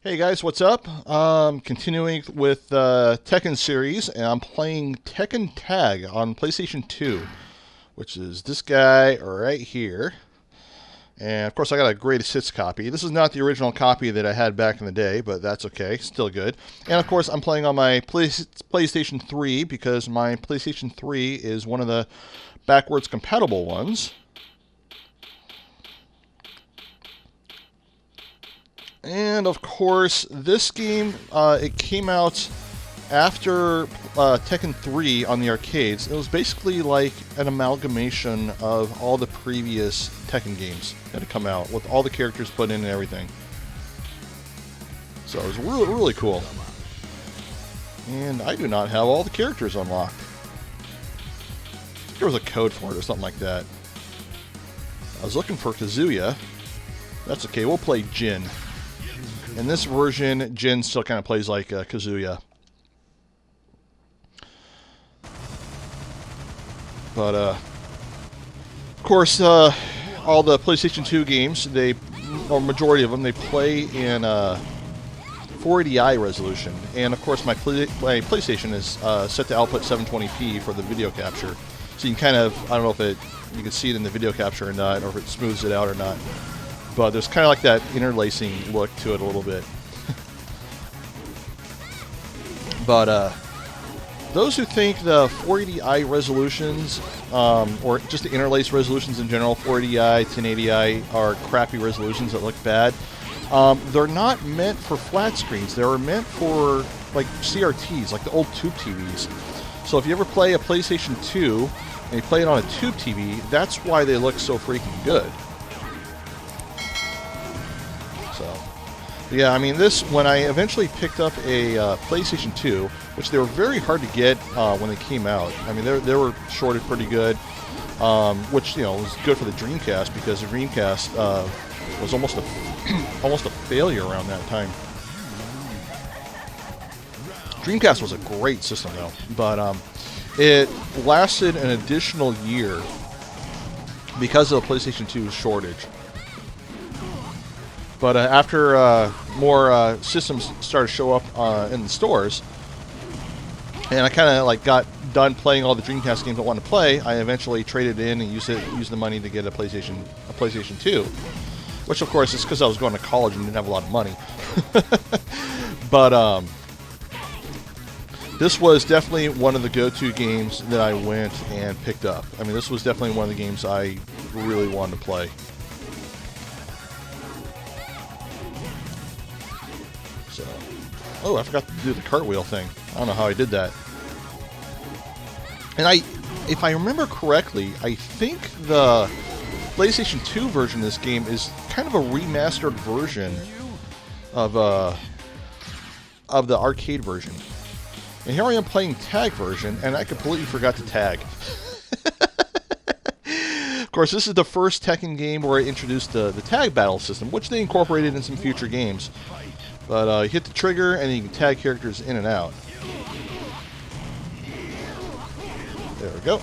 Hey guys, what's up? Continuing with Tekken series, and I'm playing Tekken Tag on PlayStation 2, which is this guy right here. And of course, I got a greatest hits copy. This is not the original copy that I had back in the day, but that's okay, still good. And of course, I'm playing on my PlayStation 3 because my PlayStation 3 is one of the backwards compatible ones. And of course, this game, it came out after Tekken 3 on the arcades. It was basically like an amalgamation of all the previous Tekken games that had come out, with all the characters put in and everything. So it was really, really cool. And I do not have all the characters unlocked. There was a code for it or something like that. I was looking for Kazuya. That's okay, we'll play Jin. In this version, Jin still kind of plays like Kazuya. But, of course, all the PlayStation 2 games, or majority of them, they play in 480i resolution. And, of course, my PlayStation is set to output 720p for the video capture. So you can kind of, I don't know if you can see it in the video capture or not, or if it smooths it out or not. But there's kind of like that interlacing look to it a little bit. But those who think the 480i resolutions, or just the interlaced resolutions in general, 480i, 1080i, are crappy resolutions that look bad, they're not meant for flat screens. They're meant for like CRTs, like the old tube TVs. So if you ever play a PlayStation 2 and you play it on a tube TV, that's why they look so freaking good. Yeah, I mean, when I eventually picked up a PlayStation 2, which they were very hard to get when they came out. I mean, they were shorted pretty good, which, you know, was good for the Dreamcast, because the Dreamcast was almost a failure around that time. Dreamcast was a great system, though, but it lasted an additional year because of the PlayStation 2 shortage. But after more systems started to show up in the stores, and I kind of like got done playing all the Dreamcast games I wanted to play, I eventually traded in and used the money to get a PlayStation 2, which of course is because I was going to college and didn't have a lot of money. But this was definitely one of the go-to games that I went and picked up. I mean, this was definitely one of the games I really wanted to play. Oh, I forgot to do the cartwheel thing. I don't know how I did that. And if I remember correctly, I think the PlayStation 2 version of this game is kind of a remastered version of the arcade version. And here I am playing Tag version, and I completely forgot to tag. Of course, this is the first Tekken game where I introduced the tag battle system, which they incorporated in some future games. But you hit the trigger, and you can tag characters in and out. There we go.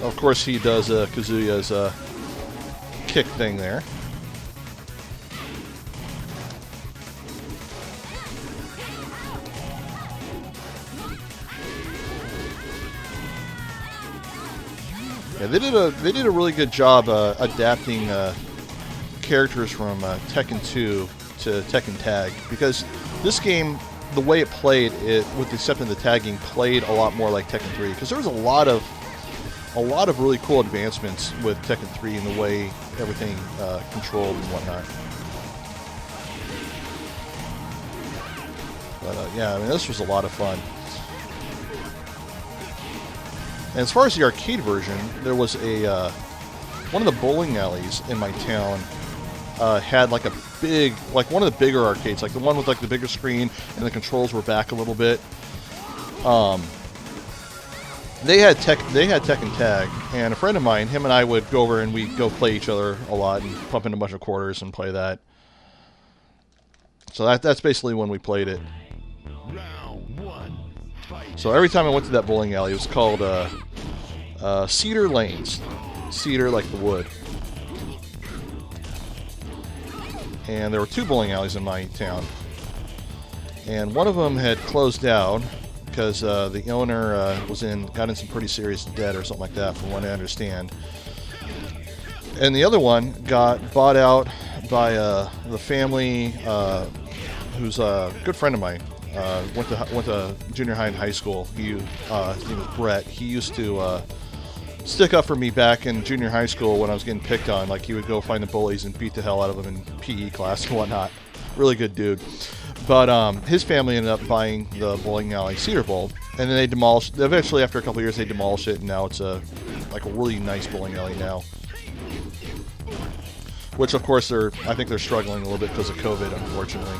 Of course, he does Kazuya's kick thing there. Yeah, they did a really good job adapting characters from Tekken 2 to Tekken Tag, because this game, the way it played, with the exception of the tagging, played a lot more like Tekken 3, because there was a lot of really cool advancements with Tekken 3 in the way everything controlled and whatnot. But yeah, I mean, this was a lot of fun. And as far as the arcade version, there was one of the bowling alleys in my town had like one of the bigger arcades, like the one with like the bigger screen and the controls were back a little bit. They had Tekken Tag, and a friend of mine, him and I would go over and we'd go play each other a lot and pump in a bunch of quarters and play that. So that's basically when we played it. So every time I went to that bowling alley, it was called cedar lanes. Cedar like the wood. And there were 2 bowling alleys in my town. And one of them had closed down because the owner got in some pretty serious debt or something like that, from what I understand. And the other one got bought out by the family who's a good friend of mine. Went to junior high and high school. His name was Brett. He used to stick up for me back in junior high school when I was getting picked on. Like, he would go find the bullies and beat the hell out of them in PE class and whatnot. Really good dude. But his family ended up buying the bowling alley Cedar Bowl, and then they demolished. Eventually, after a couple of years, they demolished it, and now it's a really nice bowling alley now. Which, of course, I think they're struggling a little bit because of COVID, unfortunately.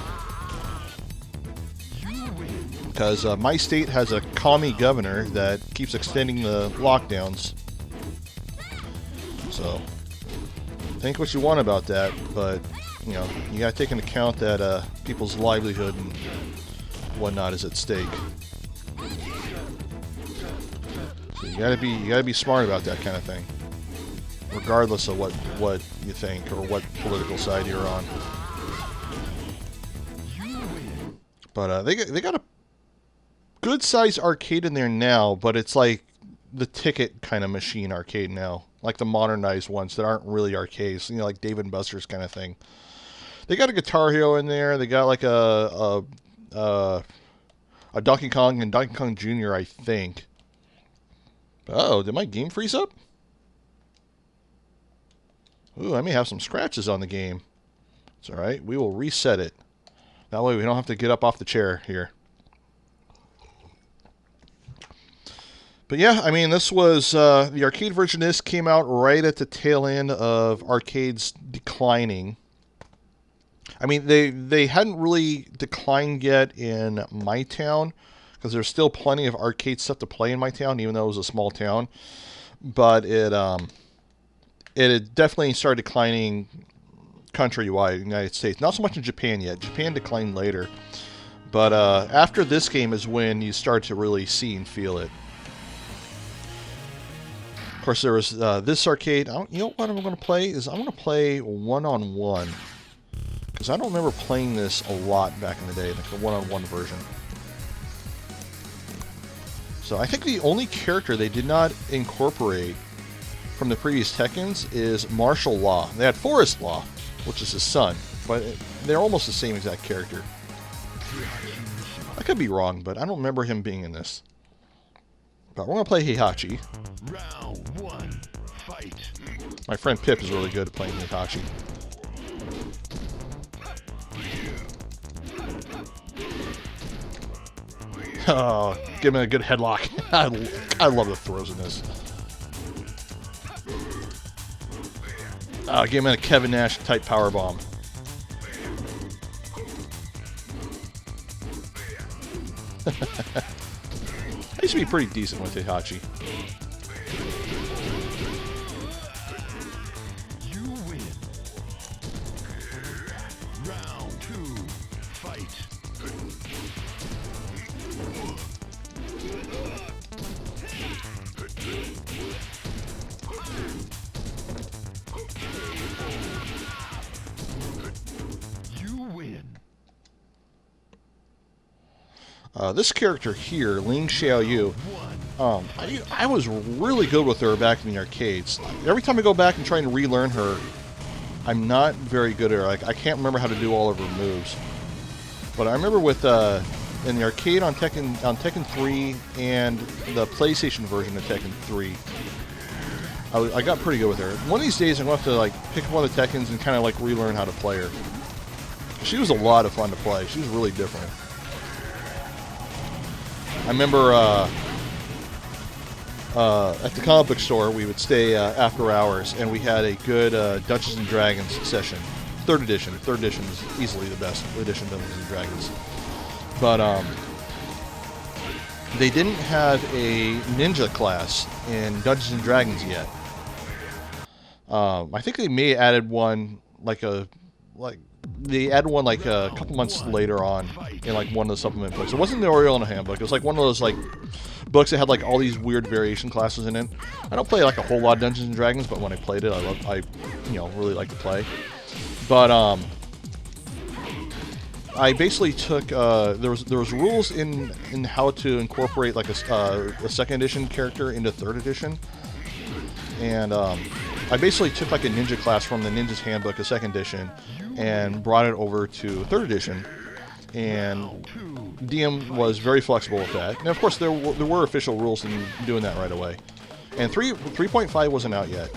Because my state has a commie governor that keeps extending the lockdowns. So, think what you want about that, but you know, you gotta take into account that people's livelihood and whatnot is at stake. So you gotta be smart about that kind of thing, regardless of what you think or what political side you're on. But they got a good sized arcade in there now, but it's like the ticket kind of machine arcade now, like the modernized ones that aren't really arcades, you know, like Dave and Buster's kind of thing. They got a Guitar Hero in there. They got like a Donkey Kong and Donkey Kong Jr., I think. Oh, did my game freeze up? Ooh, I may have some scratches on the game. It's alright. We will reset it. That way we don't have to get up off the chair here. But yeah, I mean, this was, the arcade version of this came out right at the tail end of arcades declining. I mean, they hadn't really declined yet in my town, because there's still plenty of arcade stuff to play in my town, even though it was a small town. But it had definitely started declining countrywide in the United States. Not so much in Japan yet. Japan declined later. But after this game is when you start to really see and feel it. Of course, there was this arcade. You know what I'm going to play? I'm going to play one-on-one. Because I don't remember playing this a lot back in the day, like the one-on-one version. So I think the only character they did not incorporate from the previous Tekkens is Martial Law. They had Forest Law, which is his son, but they're almost the same exact character. I could be wrong, but I don't remember him being in this. But we're going to play Hihachi. Round 1, fight. My friend Pip is really good at playing Hihachi. Oh, give him a good headlock. I love the throws in this. Give him a Kevin Nash type powerbomb. I used to be pretty decent with Hihachi. You win. Round 2, fight. You win. This character here, Ling Xiaoyu, I was really good with her back in the arcades. Every time I go back and try and relearn her, I'm not very good at her. Like, I can't remember how to do all of her moves. But I remember with in the arcade on Tekken 3 and the PlayStation version of Tekken 3, I got pretty good with her. One of these days, I'm going to have to like pick up one of the Tekkens and kind of like relearn how to play her. She was a lot of fun to play. She was really different. I remember at the comic book store, we would stay after hours, and we had a good Dungeons and Dragons session. Third edition. Third edition is easily the best edition of Dungeons and Dragons. But they didn't have a ninja class in Dungeons and Dragons yet. I think they may have added one they added one like a couple months later on in like one of the supplement books. It wasn't the Oriole Handbook. It was like one of those like books that had like all these weird variation classes in it. I don't play like a whole lot of Dungeons and Dragons, but when I played it, I really like to play. But I basically took there was rules in how to incorporate like a second edition character into third edition, and I basically took like a ninja class from the Ninja's Handbook, a second edition, and brought it over to third edition. And DM was very flexible with that. And of course, there were official rules in doing that right away. And 3.5 wasn't out yet,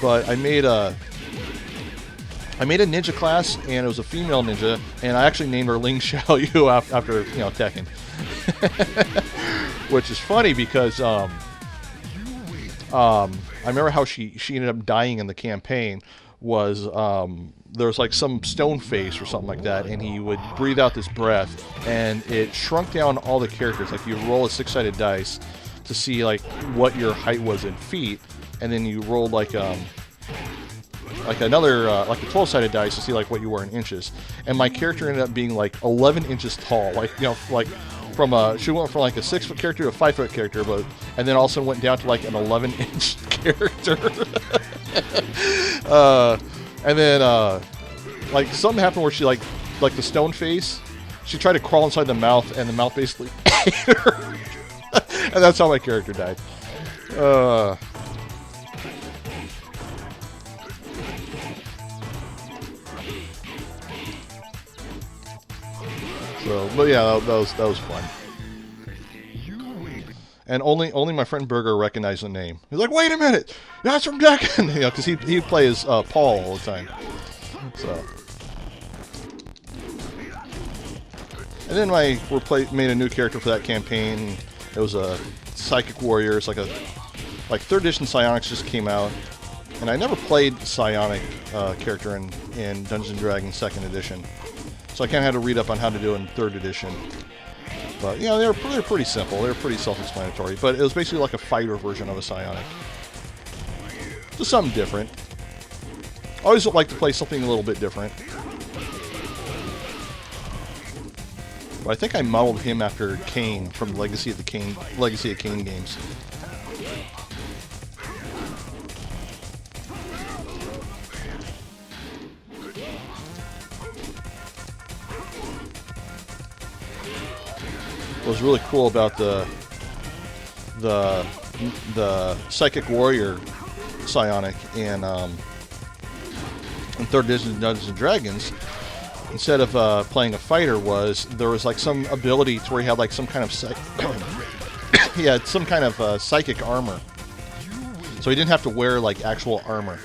but I made a ninja class, and it was a female ninja, and I actually named her Ling Xiaoyu after Tekken, which is funny because I remember how she ended up dying in the campaign. Was there was like some stone face or something like that, and he would breathe out this breath, and it shrunk down all the characters. Like you roll a 6-sided dice to see like what your height was in feet, and then you rolled like another like a 12-sided dice to see like what you were in inches. And my character ended up being like 11 inches tall. Like she went from like a 6-foot character to a 5-foot character, and then all of a sudden went down to like an 11-inch character. And then like something happened where she like the stone face, she tried to crawl inside the mouth, and the mouth basically ate her. And that's how my character died. So, but yeah, that was fun. And only my friend Berger recognized the name. He's like, "Wait a minute, that's from Tekken," because he plays Paul all the time. So, and then made a new character for that campaign. It was a psychic warrior. It's like third edition Psionics just came out, and I never played Psionic character in Dungeons and Dragons second edition, so I kind of had to read up on how to do it in third edition. But they were pretty simple. They were pretty self-explanatory. But it was basically like a fighter version of a Psionic. Just something different. I always like to play something a little bit different. But I think I modeled him after Kane from Legacy of Kane games. What was really cool about the Psychic Warrior Psionic in third edition Dungeons and Dragons, instead of playing a fighter, there was like some ability to where he had like some kind of psychic armor, so he didn't have to wear like actual armor.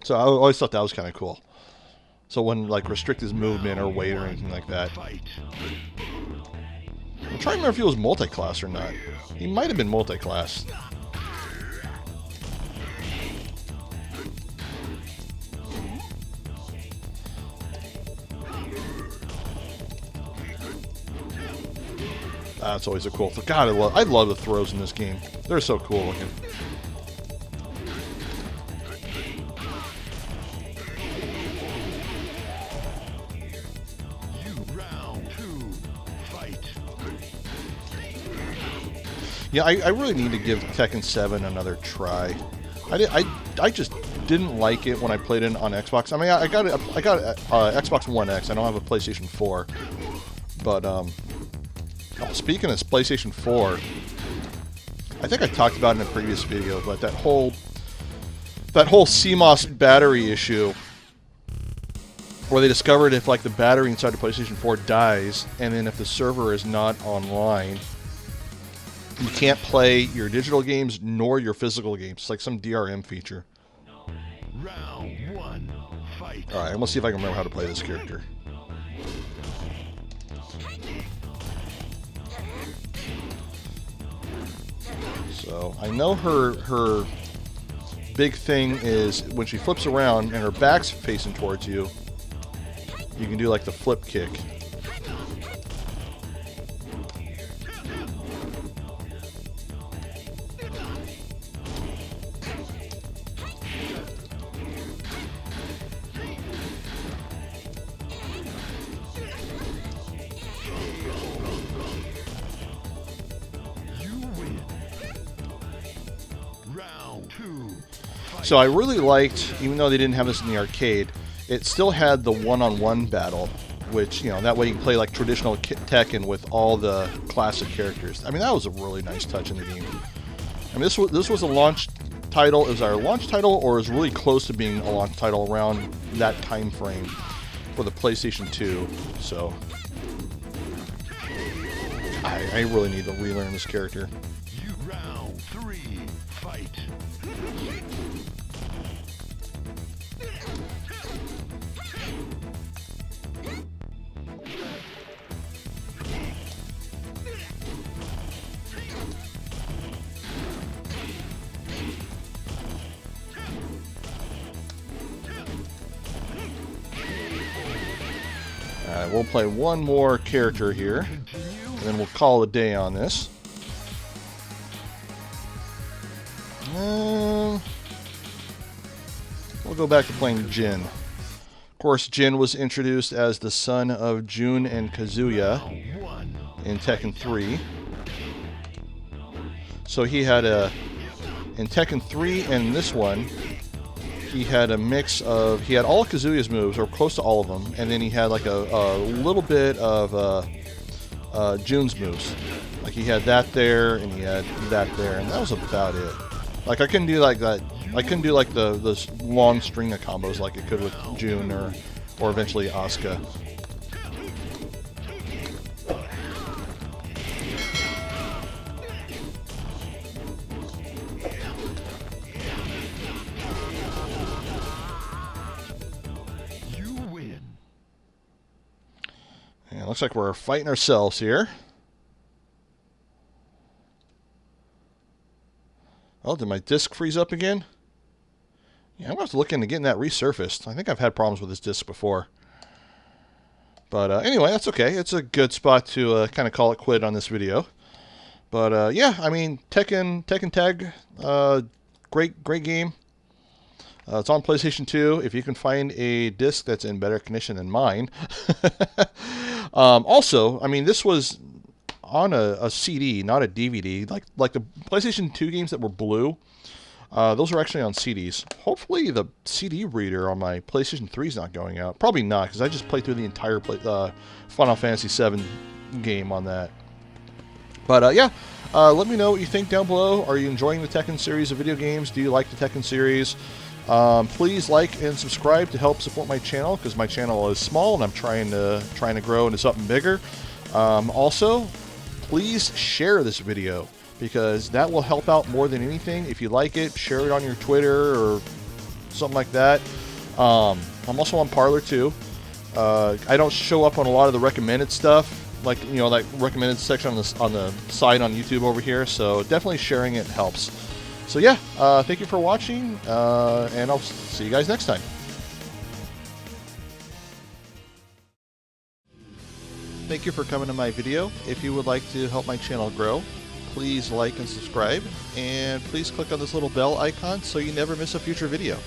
So I always thought that was kind of cool. So wouldn't like restrict his movement or weight or anything like that. I'm trying to remember if he was multi-class or not. He might have been multi-class. That's always a cool. God, I love the throws in this game. They're so cool looking. Yeah, I really need to give Tekken 7 another try. I just didn't like it when I played it on Xbox. I mean, I got Xbox One X. I don't have a PlayStation 4. But speaking of PlayStation 4, I think I talked about it in a previous video, but that whole CMOS battery issue, where they discovered if like the battery inside the PlayStation 4 dies, and then if the server is not online, you can't play your digital games nor your physical games. It's like some DRM feature. Round 1, fight. Alright, I'm gonna see if I can remember how to play this character. So, I know her big thing is when she flips around and her back's facing towards you, you can do like the flip kick. So I really liked, even though they didn't have this in the arcade, it still had the one-on-one battle, which, you know, that way you can play like traditional Tekken with all the classic characters. I mean, that was a really nice touch in the game. I mean, this was a launch title. It was our launch title, or it was really close to being a launch title around that time frame for the PlayStation 2. So I really need to relearn this character. Round 3, fight. Alright, we'll play one more character here, and then we'll call it a day on this. We'll go back to playing Jin. Of course, Jin was introduced as the son of Jun and Kazuya in Tekken 3. So he had in Tekken 3 and this one, he had a mix of, he had all of Kazuya's moves, or close to all of them, and then he had like a little bit of Jun's moves. Like he had that there, and he had that there, and that was about it. Like I couldn't do like that. I couldn't do like this long string of combos like it could with Jun or eventually Asuka. You win. And it looks like we're fighting ourselves here. Oh, did my disc freeze up again? Yeah, I'm going to have to look into getting that resurfaced. I think I've had problems with this disc before. But anyway, that's okay. It's a good spot to kind of call it quit on this video. But yeah, I mean, Tekken Tag, great game. It's on PlayStation 2. If you can find a disc that's in better condition than mine. Also, I mean, this was on a CD, not a DVD. Like the PlayStation 2 games that were blue, those are actually on CDs. Hopefully the CD reader on my PlayStation 3 is not going out. Probably not, because I just played through the entire Final Fantasy VII game on that. But yeah, let me know what you think down below. Are you enjoying the Tekken series of video games? Do you like the Tekken series? Please like and subscribe to help support my channel, because my channel is small and I'm trying to grow into something bigger. Also, please share this video, because that will help out more than anything. If you like it, share it on your Twitter or something like that. I'm also on Parler too. I don't show up on a lot of the recommended stuff, like, you know, that recommended section on the side on YouTube over here. So definitely sharing it helps. So yeah, thank you for watching, and I'll see you guys next time. Thank you for coming to my video. If you would like to help my channel grow, please like and subscribe, and please click on this little bell icon so you never miss a future video.